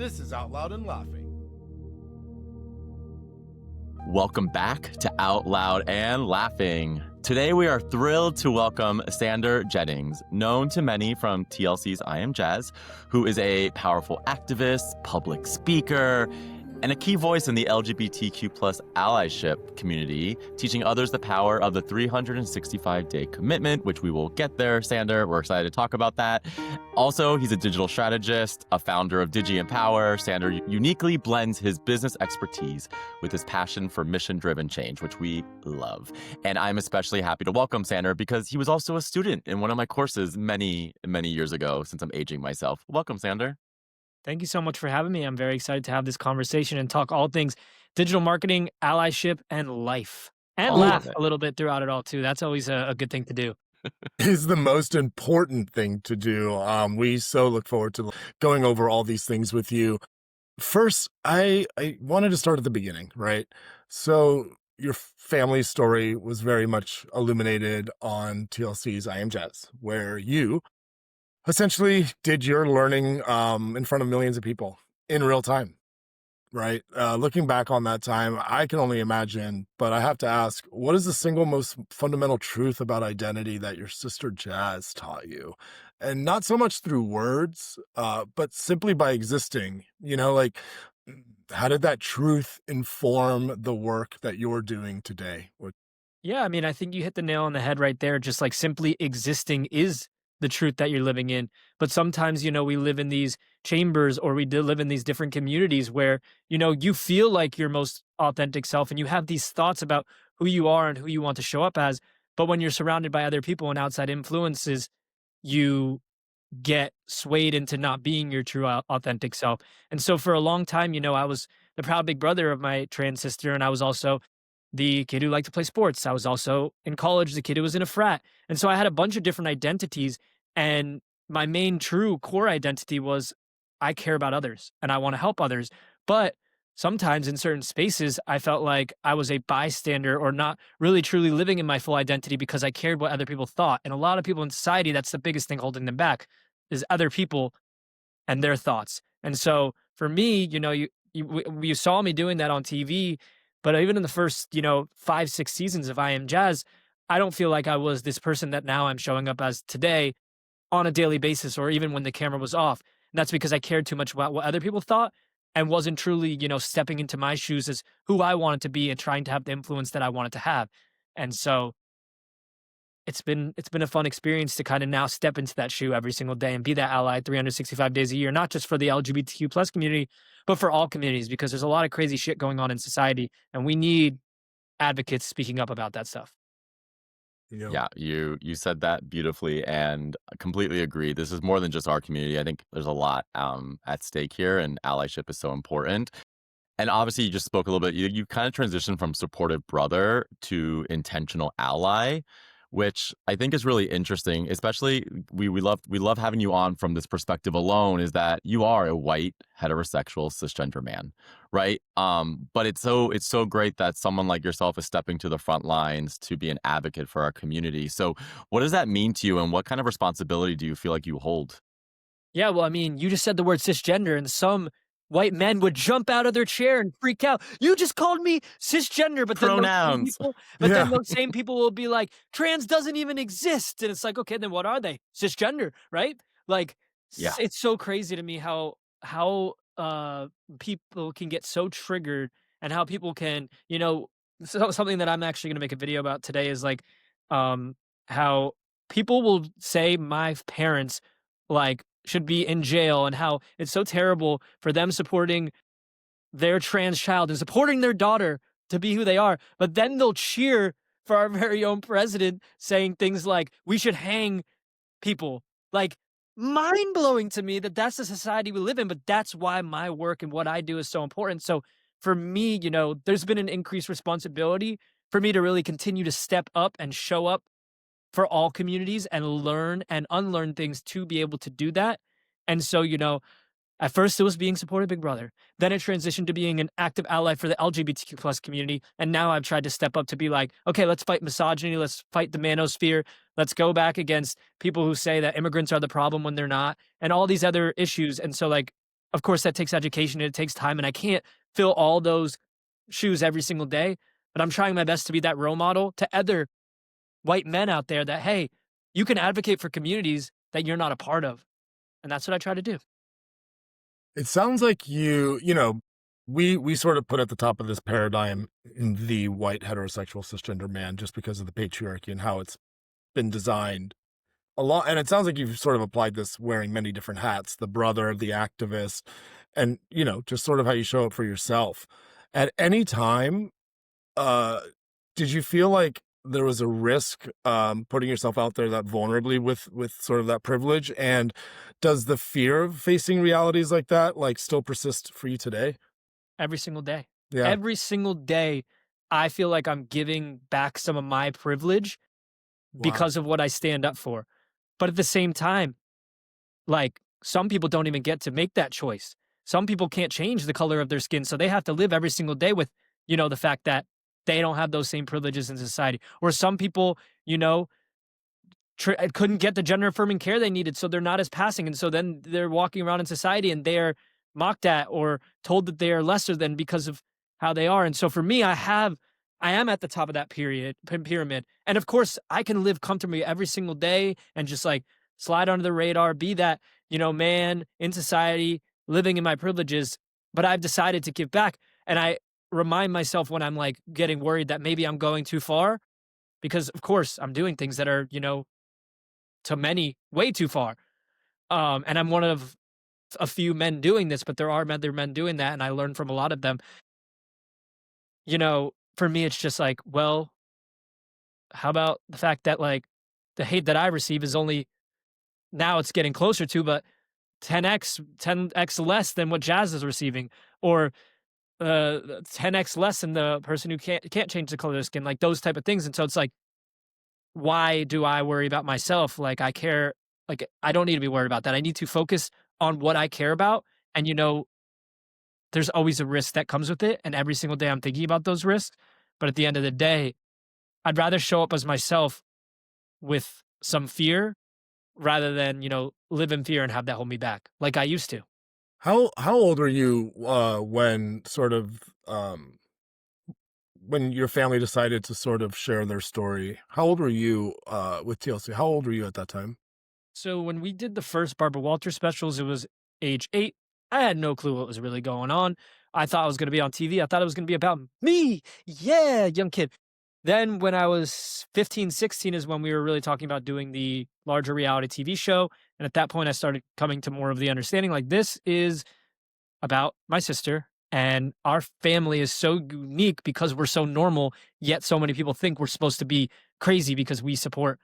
This is Out Loud and Laughing. Welcome back to Out Loud and Laughing. Today we are thrilled to welcome Sander Jennings, known to many from TLC's I Am Jazz, who is a powerful activist, public speaker, and a key voice in the LGBTQ plus allyship community, teaching others the power of the 365-day commitment, which we will get there, Sander. We're excited to talk about that. Also, he's a digital strategist, a founder of Digi Empower. Sander uniquely blends his business expertise with his passion for mission-driven change, which we love. And I'm especially happy to welcome Sander because he was also a student in one of my courses many, many years ago, since I'm aging myself. Welcome, Sander. Thank you so much for having me. I'm very excited to have this conversation and talk all things digital marketing, allyship, and life. And All laugh of it. a little bit throughout it all, too. That's always a good thing to do. Is the most important thing to do. We so look forward to going over all these things with you. First, I wanted to start at the beginning, right? So your family story was very much illuminated on TLC's I Am Jazz, where you essentially did your learning in front of millions of people in real time, right? Looking back on that time, I can only imagine, but I have to ask, what is the single most fundamental truth about identity that your sister Jazz taught you? And not so much through words, but simply by existing, how did that truth inform the work that you're doing today? Yeah, I mean, I think you hit the nail on the head right there. Just like simply existing is the truth that you're living in. But sometimes, we live in these chambers or we live in these different communities where, you feel like your most authentic self and you have these thoughts about who you are and who you want to show up as. But when you're surrounded by other people and outside influences, you get swayed into not being your true authentic self. And so for a long time, I was the proud big brother of my trans sister. And I was also the kid who liked to play sports. I was also in college, the kid who was in a frat. And so I had a bunch of different identities. And my main true core identity was I care about others and I want to help others. But sometimes in certain spaces, I felt like I was a bystander or not really truly living in my full identity because I cared what other people thought. And a lot of people in society, that's the biggest thing holding them back is other people and their thoughts. And so for me, you saw me doing that on TV, but even in the first, 5-6 seasons of I Am Jazz, I don't feel like I was this person that now I'm showing up as today on a daily basis or even when the camera was off. And that's because I cared too much about what other people thought and wasn't truly, stepping into my shoes as who I wanted to be and trying to have the influence that I wanted to have. And so it's been a fun experience to kind of now step into that shoe every single day and be that ally 365 days a year, not just for the LGBTQ plus community, but for all communities, because there's a lot of crazy shit going on in society and we need advocates speaking up about that stuff. Yeah, you said that beautifully and I completely agree. This is more than just our community. I think there's a lot at stake here and allyship is so important. And obviously you just spoke a little bit, you kind of transitioned from supportive brother to intentional ally, which I think is really interesting. Especially we love having you on from this perspective alone, is that you are a white heterosexual cisgender man, right? But it's so great that someone like yourself is stepping to the front lines to be an advocate for our community. So what does that mean to you and what kind of responsibility do you feel like you hold? Yeah, well, I mean, you just said the word cisgender, and some white men would jump out of their chair and freak out. You just called me cisgender, but then Pronouns. those same people will be like, trans doesn't even exist, and it's like, okay, then what are they? Cisgender, right? Like, Yeah. it's so crazy to me how people can get so triggered, and how people can, something that I'm actually going to make a video about today is like, how people will say my parents like should be in jail and how it's so terrible for them supporting their trans child and supporting their daughter to be who they are. But then they'll cheer for our very own president saying things like, we should hang people. Like, mind blowing to me that that's the society we live in, but that's why my work and what I do is so important. So for me, there's been an increased responsibility for me to really continue to step up and show up for all communities and learn and unlearn things to be able to do that. And so, at first it was being supported Big Brother. Then it transitioned to being an active ally for the LGBTQ plus community. And now I've tried to step up to be like, okay, let's fight misogyny. Let's fight the manosphere. Let's go back against people who say that immigrants are the problem when they're not and all these other issues. And so like, of course, that takes education and it takes time, and I can't fill all those shoes every single day, but I'm trying my best to be that role model to other white men out there that, hey, you can advocate for communities that you're not a part of. And that's what I try to do. It sounds like we sort of put at the top of this paradigm in the white heterosexual cisgender man just because of the patriarchy and how it's been designed a lot. And it sounds like you've sort of applied this wearing many different hats, the brother, the activist, and just sort of how you show up for yourself. At any time, uh, did you feel like there was a risk putting yourself out there that vulnerably with sort of that privilege? And does the fear of facing realities like that like still persist for you today? Every single day. Yeah. Every single day, I feel like I'm giving back some of my privilege Wow. because of what I stand up for. But at the same time, like, some people don't even get to make that choice. Some people can't change the color of their skin, so they have to live every single day with, the fact that they don't have those same privileges in society. Or some people, you know, couldn't get the gender affirming care they needed, so they're not as passing, and so then they're walking around in society and they're mocked at or told that they are lesser than because of how they are. And so for me, I am at the top of that pyramid, and of course I can live comfortably every single day and just like slide under the radar, be that man in society, living in my privileges. But I've decided to give back, and I remind myself when I'm like getting worried that maybe I'm going too far, because of course I'm doing things that are to many way too far. And I'm one of a few men doing this, but there are other men doing that, and I learn from a lot of them. For me, it's just like, well, how about the fact that like the hate that I receive is only now it's getting closer to, but 10x less than what Jazz is receiving, or 10x less than the person who can't change the color of their skin, like those type of things. And so it's like, why do I worry about myself? Like I care, like I don't need to be worried about that. I need to focus on what I care about. And there's always a risk that comes with it. And every single day I'm thinking about those risks. But at the end of the day, I'd rather show up as myself with some fear rather than, live in fear and have that hold me back like I used to. How old were you when sort of when your family decided to sort of share their story? How old were you with TLC? How old were you at that time? So when we did the first Barbara Walters specials, it was age 8. I had no clue what was really going on. I thought I was going to be on TV. I thought it was going to be about me. Yeah, young kid. Then when I was 15, 16 is when we were really talking about doing the larger reality TV show. And at that point, I started coming to more of the understanding like this is about my sister. And our family is so unique because we're so normal, yet so many people think we're supposed to be crazy because we support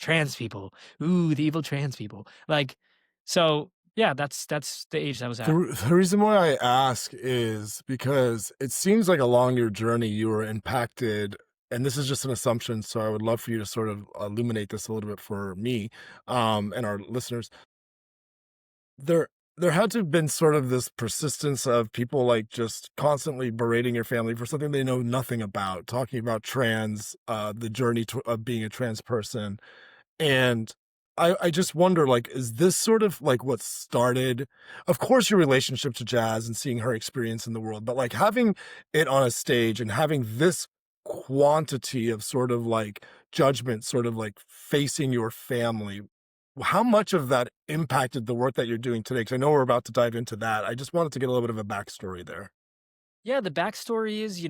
trans people. Ooh, the evil trans people. Like, so yeah, that's the age that I was at. The reason why I ask is because it seems like along your journey you were impacted, and this is just an assumption, so I would love for you to sort of illuminate this a little bit for me, and our listeners. There there had to have been sort of this persistence of people, like, just constantly berating your family for something they know nothing about, talking about the journey of being a trans person, and I just wonder, like, is this sort of, like, what started of course, your relationship to Jazz and seeing her experience in the world, but, like, having it on a stage and having this quantity of sort of, like, judgment sort of, like, facing your family, how much of that impacted the work that you're doing today? Because I know we're about to dive into that. I just wanted to get a little bit of a backstory there. Yeah, the backstory is,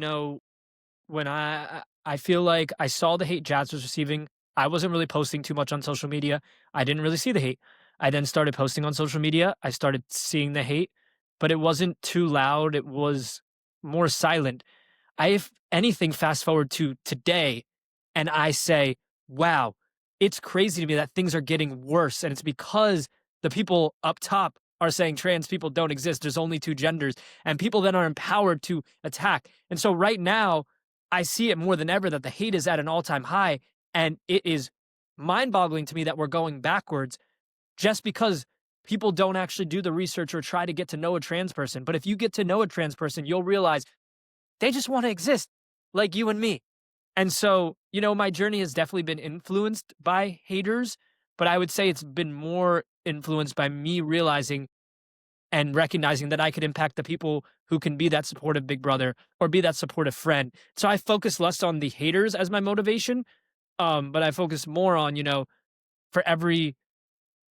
when I feel like I saw the hate Jazz was receiving, I wasn't really posting too much on social media. I didn't really see the hate. I then started posting on social media. I started seeing the hate, but it wasn't too loud. It was more silent. I, if anything, fast forward to today and I say, wow, it's crazy to me that things are getting worse. And it's because the people up top are saying trans people don't exist. There's only two genders. And people then are empowered to attack. And so right now, I see it more than ever that the hate is at an all time high. And it is mind boggling to me that we're going backwards just because people don't actually do the research or try to get to know a trans person. But if you get to know a trans person, you'll realize they just want to exist like you and me. And so, my journey has definitely been influenced by haters, but I would say it's been more influenced by me realizing and recognizing that I could impact the people who can be that supportive big brother or be that supportive friend. So I focus less on the haters as my motivation, but I focus more on, for every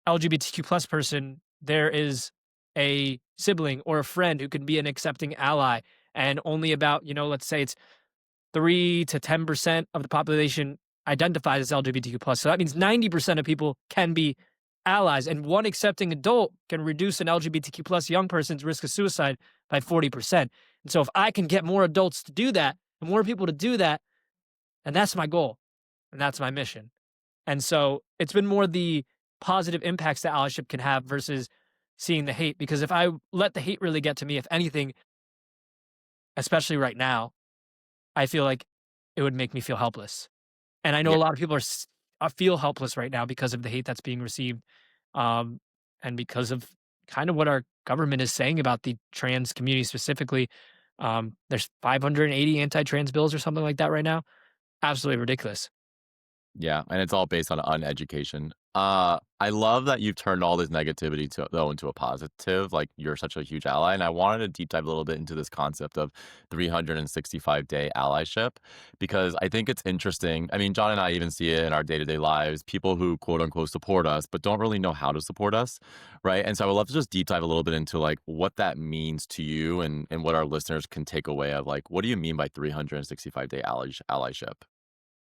LGBTQ plus person, there is a sibling or a friend who can be an accepting ally. And only about, let's say it's 3 to 10% of the population identifies as LGBTQ plus. So that means 90% of people can be allies. And one accepting adult can reduce an LGBTQ plus young person's risk of suicide by 40%. And so if I can get more adults to do that, and more people to do that, and that's my goal. And that's my mission. And so it's been more the positive impacts that allyship can have versus seeing the hate. Because if I let the hate really get to me, if anything, especially right now, I feel like it would make me feel helpless. And I know Yeah. a lot of people feel helpless right now because of the hate that's being received, um, and because of kind of what our government is saying about the trans community specifically. There's 580 anti-trans bills or something like that right now. Absolutely ridiculous. Yeah, and it's all based on uneducation. I love that you've turned all this negativity to though into a positive. Like you're such a huge ally, and I wanted to deep dive a little bit into this concept of 365-day allyship because I think it's interesting. I mean, John and I even see it in our day-to-day lives. People who quote unquote support us, but don't really know how to support us, right? And so I would love to just deep dive a little bit into like what that means to you and what our listeners can take away of like what do you mean by 365-day allyship?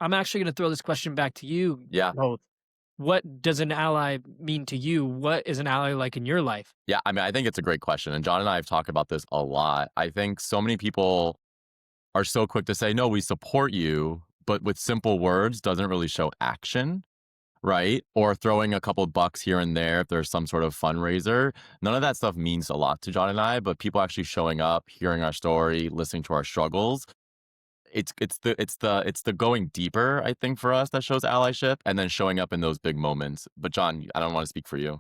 I'm actually going to throw this question back to you Yeah. both. What does an ally mean to you? What is an ally like in your life? Yeah, I mean, I think it's a great question. And John and I have talked about this a lot. I think so many people are so quick to say, no, we support you, but with simple words doesn't really show action, right? Or throwing a couple bucks here and there if there's some sort of fundraiser. None of that stuff means a lot to John and I, but people actually showing up, hearing our story, listening to our struggles. It's the going deeper, I think, for us that shows allyship and then showing up in those big moments. But John, I don't want to speak for you.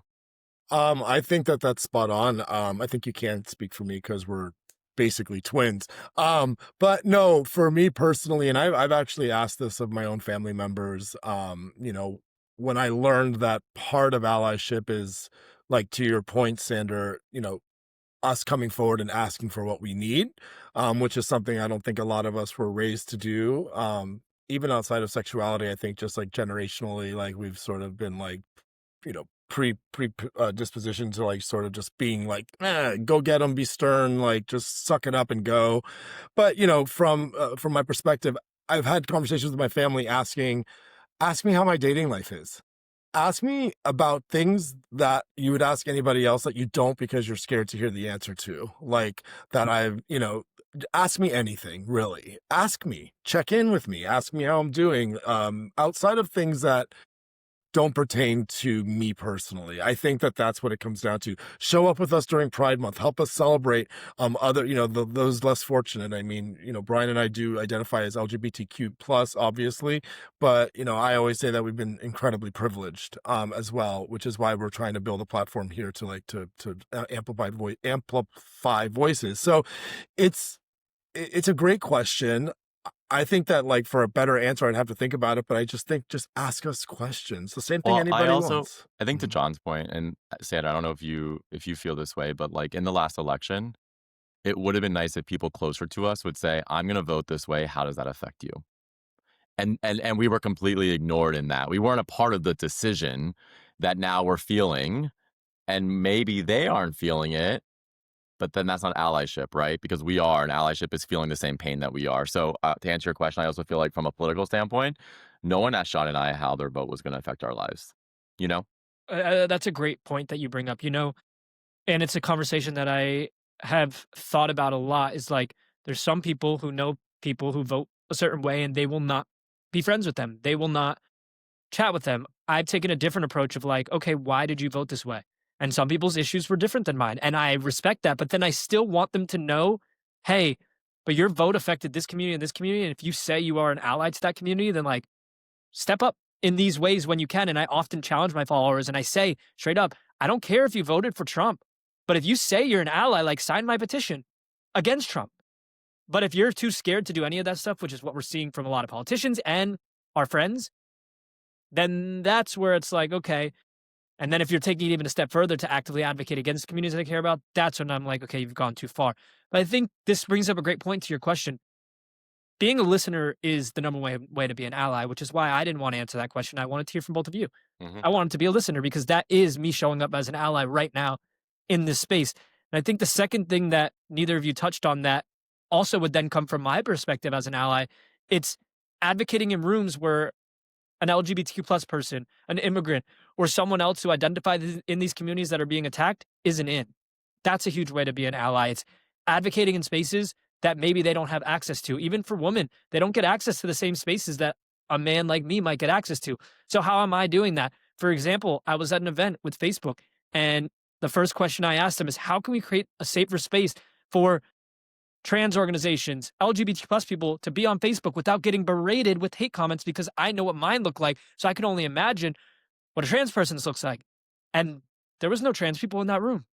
I think that that's spot on. I think you can't speak for me because we're basically twins. But no, for me personally, and I've actually asked this of my own family members. When I learned that part of allyship is like to your point, Sander, us coming forward and asking for what we need, which is something I don't think a lot of us were raised to do. Even outside of sexuality, I think just like generationally, like we've sort of been like, disposition to like sort of just being like, go get them, be stern, like just suck it up and go. But from my perspective, I've had conversations with my family ask me how my dating life is. Ask me about things that you would ask anybody else that you don't because you're scared to hear the answer to. Like that ask me anything, really. Ask me, check in with me, ask me how I'm doing. Outside of things that don't pertain to me personally. I think that that's what it comes down to. Show up with us during Pride Month. Help us celebrate other, those less fortunate. I mean, Brian and I do identify as LGBTQ plus, obviously, but I always say that we've been incredibly privileged as well, which is why we're trying to build a platform here to amplify voices. So it's a great question. I think that like for a better answer, I'd have to think about it, but I just think just ask us questions. The same thing Well, anybody wants. I think to Mhm. John's point, and Sandra, I don't know if you feel this way, but like in the last election, it would have been nice if people closer to us would say, "I'm going to vote this way. How does that affect you?" And we were completely ignored in that. We weren't a part of the decision that now we're feeling, and maybe they aren't feeling it, but then that's not allyship, right? Because we are, and allyship is feeling the same pain that we are. So to answer your question, I also feel like from a political standpoint, no one asked Sean and I how their vote was going to affect our lives. You know? That's a great point that you bring up, and it's a conversation that I have thought about a lot. Is like, there's some people who know people who vote a certain way and they will not be friends with them. They will not chat with them. I've taken a different approach of like, okay, why did you vote this way? And some people's issues were different than mine. And I respect that. But then I still want them to know, hey, but your vote affected this community and this community. And if you say you are an ally to that community, then like step up in these ways when you can. And I often challenge my followers and I say straight up, I don't care if you voted for Trump, but if you say you're an ally, like sign my petition against Trump. But if you're too scared to do any of that stuff, which is what we're seeing from a lot of politicians and our friends, then that's where it's like, okay, And then if you're taking it even a step further to actively advocate against communities that I care about, that's when I'm like, okay, you've gone too far. But I think this brings up a great point to your question. Being a listener is the number way to be an ally, which is why I didn't want to answer that question. I wanted to hear from both of you. Hmm. I wanted to be a listener because that is me showing up as an ally right now in this space. And I think the second thing that neither of you touched on that also would then come from my perspective as an ally, it's advocating in rooms where an LGBTQ plus person, an immigrant, or someone else who identifies in these communities that are being attacked isn't in. That's a huge way to be an ally. It's advocating in spaces that maybe they don't have access to. Even for women, they don't get access to the same spaces that a man like me might get access to. So how am I doing that? For example, I was at an event with Facebook, and the first question I asked them is, how can we create a safer space for trans organizations, LGBT plus people to be on Facebook without getting berated with hate comments, because I know what mine look like. So I can only imagine what a trans person's looks like. And there was no trans people in that room,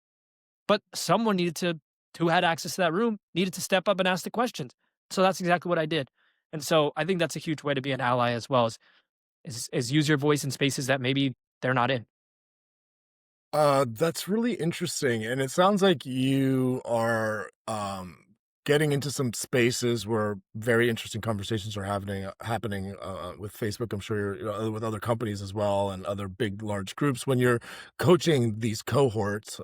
but someone who had access to that room needed to step up and ask the questions. So that's exactly what I did. And so I think that's a huge way to be an ally as well, is use your voice in spaces that maybe they're not in. That's really interesting, and it sounds like you are, getting into some spaces where very interesting conversations are happening with Facebook. I'm sure with other companies as well, and other big, large groups when you're coaching these cohorts,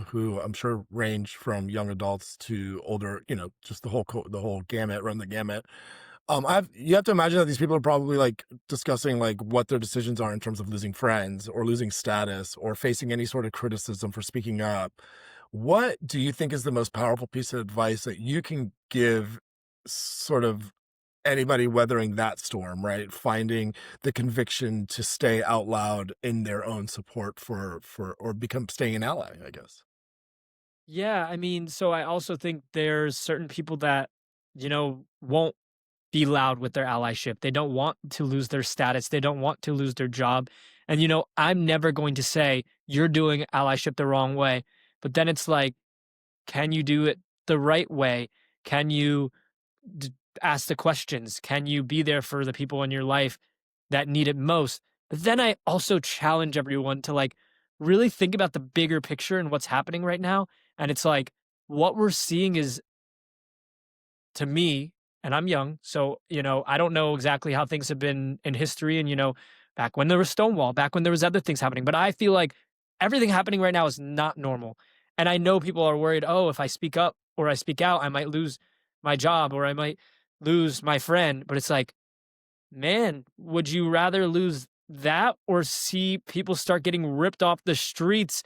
who I'm sure range from young adults to older, just the whole gamut, run the gamut. You have to imagine that these people are probably like discussing like what their decisions are in terms of losing friends or losing status or facing any sort of criticism for speaking up. What do you think is the most powerful piece of advice that you can give sort of anybody weathering that storm, right? Finding the conviction to stay out loud in their own support for or become staying an ally, I guess. Yeah, I mean, so I also think there's certain people that, won't be loud with their allyship. They don't want to lose their status. They don't want to lose their job. And, I'm never going to say you're doing allyship the wrong way. But then it's like, can you do it the right way? Can you d- ask the questions? Can you be there for the people in your life that need it most? But then I also challenge everyone to like really think about the bigger picture and what's happening right now. And it's like, what we're seeing is, to me, and I'm young, so, I don't know exactly how things have been in history and, back when there was Stonewall, back when there was other things happening, but I feel like everything happening right now is not normal. And I know people are worried, oh, if I speak up or I speak out, I might lose my job or I might lose my friend. But it's like, man, would you rather lose that or see people start getting ripped off the streets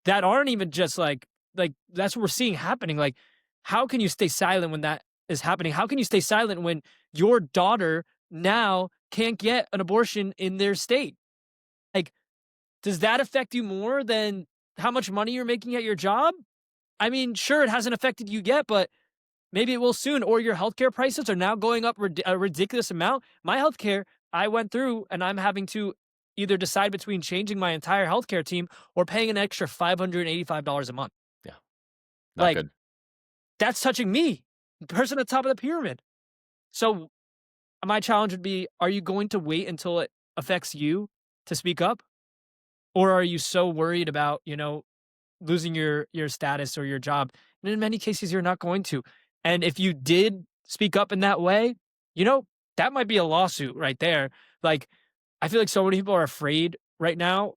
that aren't even just like that's what we're seeing happening. Like, how can you stay silent when that is happening? How can you stay silent when your daughter now can't get an abortion in their state? Like, does that affect you more than how much money you're making at your job? I mean, sure, it hasn't affected you yet, but maybe it will soon. Or your healthcare prices are now going up a ridiculous amount. My healthcare, I went through, and I'm having to either decide between changing my entire healthcare team or paying an extra $585 a month. Yeah, not Like, good. that's touching me, the person at the top of the pyramid. So my challenge would be, are you going to wait until it affects you to speak up? Or are you so worried about, losing your status or your job? And in many cases, you're not going to. And if you did speak up in that way, you know, that might be a lawsuit right there. Like, I feel like so many people are afraid right now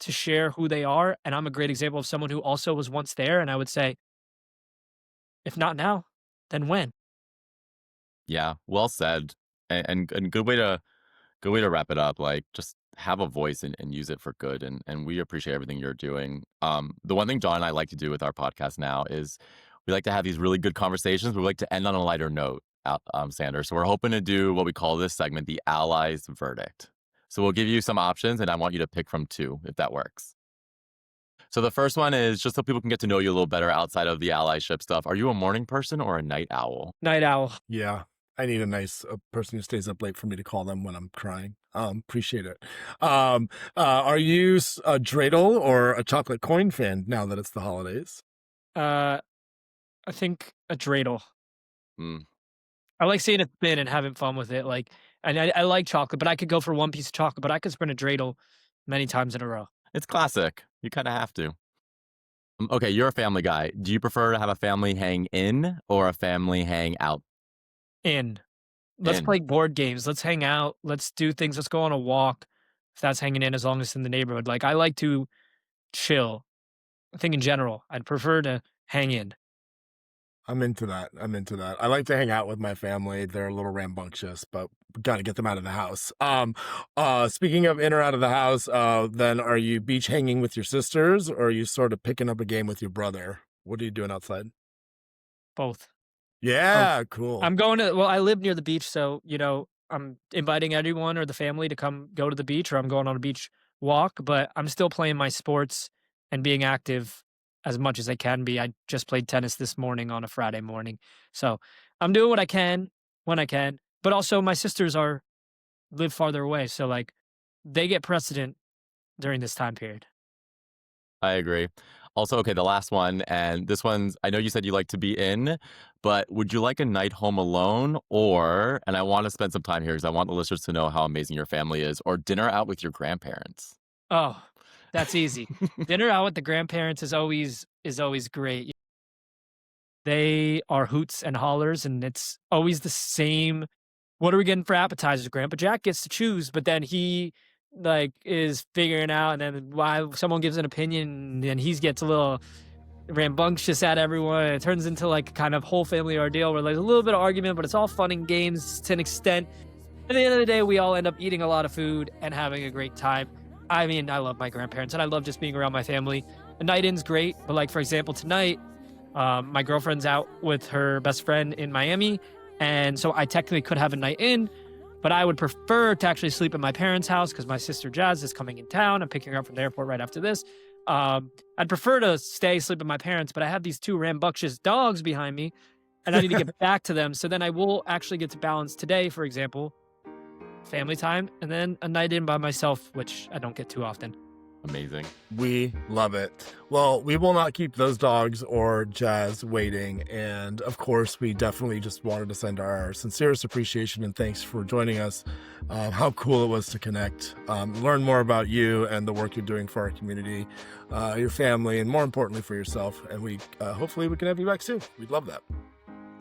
to share who they are. And I'm a great example of someone who also was once there. And I would say, if not now, then when? Yeah, well said. And good way to wrap it up. Like, just have a voice and use it for good. And we appreciate everything you're doing. The one thing John and I like to do with our podcast now is we like to have these really good conversations. We like to end on a lighter note, Sander. So we're hoping to do what we call this segment, the Allies Verdict. So we'll give you some options, and I want you to pick from two, if that works. So the first one is just so people can get to know you a little better outside of the allyship stuff. Are you a morning person or a night owl? Night owl. Yeah. I need a nice person who stays up late for me to call them when I'm crying. Appreciate it. Are you a dreidel or a chocolate coin fan now that it's the holidays? Uh, I think a dreidel. Mm. I like seeing it spin and having fun with it. Like, and I like chocolate, but I could go for one piece of chocolate, but I could spin a dreidel many times in a row. It's classic. You kind of have to. Okay, you're a family guy. Do you prefer to have a family hang in or a family hang out? In. Let's In. play board games. Let's hang out. Let's do things. Let's go on a walk. If that's hanging in, as long as it's in the neighborhood. Like I like to chill. I think in general, I'd prefer to hang in. I'm into that. I'm into that. I like to hang out with my family. They're a little rambunctious, but got to get them out of the house. Speaking of in or out of the house, then are you beach hanging with your sisters, or are you sort of picking up a game with your brother? What are you doing outside? Both. Both. Yeah, cool. I'm going to well, I live near the beach, so, I'm inviting everyone or the family to come go to the beach, or I'm going on a beach walk, but I'm still playing my sports and being active as much as I can be. I just played tennis this morning on a Friday morning. So, I'm doing what I can when I can, but also my sisters are live farther away, so, like, they get precedent during this time period. I agree. Also, okay, the last one, and this one's, I know you said you like to be in, but would you like a night home alone or, and I want to spend some time here because I want the listeners to know how amazing your family is, or dinner out with your grandparents? Oh, that's easy. Dinner out with the grandparents is always great. They are hoots and hollers, and it's always the same. What are we getting for appetizers? Grandpa Jack gets to choose, but then he like is figuring out, and then why someone gives an opinion, and he gets a little rambunctious at everyone. It turns into like kind of whole family ordeal where there's a little bit of argument, but it's all fun and games to an extent. At the end of the day, we all end up eating a lot of food and having a great time. I mean, I love my grandparents and I love just being around my family. A night in's great, but like for example, tonight, my girlfriend's out with her best friend in Miami, and so I technically could have a night in, but I would prefer to actually sleep at my parents' house because my sister Jazz is coming in town. I'm picking her up from the airport right after this. I'd prefer to sleep at my parents, but I have these two rambunctious dogs behind me, and I need to get back to them. So then I will actually get to balance today, for example, family time, and then a night in by myself, which I don't get too often. Amazing. We love it. Well, we will not keep those dogs or Jazz waiting. And of course, we definitely just wanted to send our sincerest appreciation and thanks for joining us. How cool it was to connect, learn more about you and the work you're doing for our community, your family, and more importantly for yourself. And we hopefully we can have you back soon. We'd love that.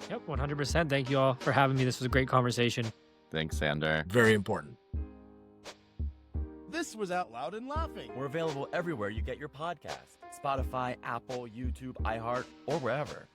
Yep, 100%. Thank you all for having me. This was a great conversation. Thanks, Sander. Very important. This was Out Loud and Laughing. We're available everywhere you get your podcasts: Spotify, Apple, YouTube, iHeart, or wherever.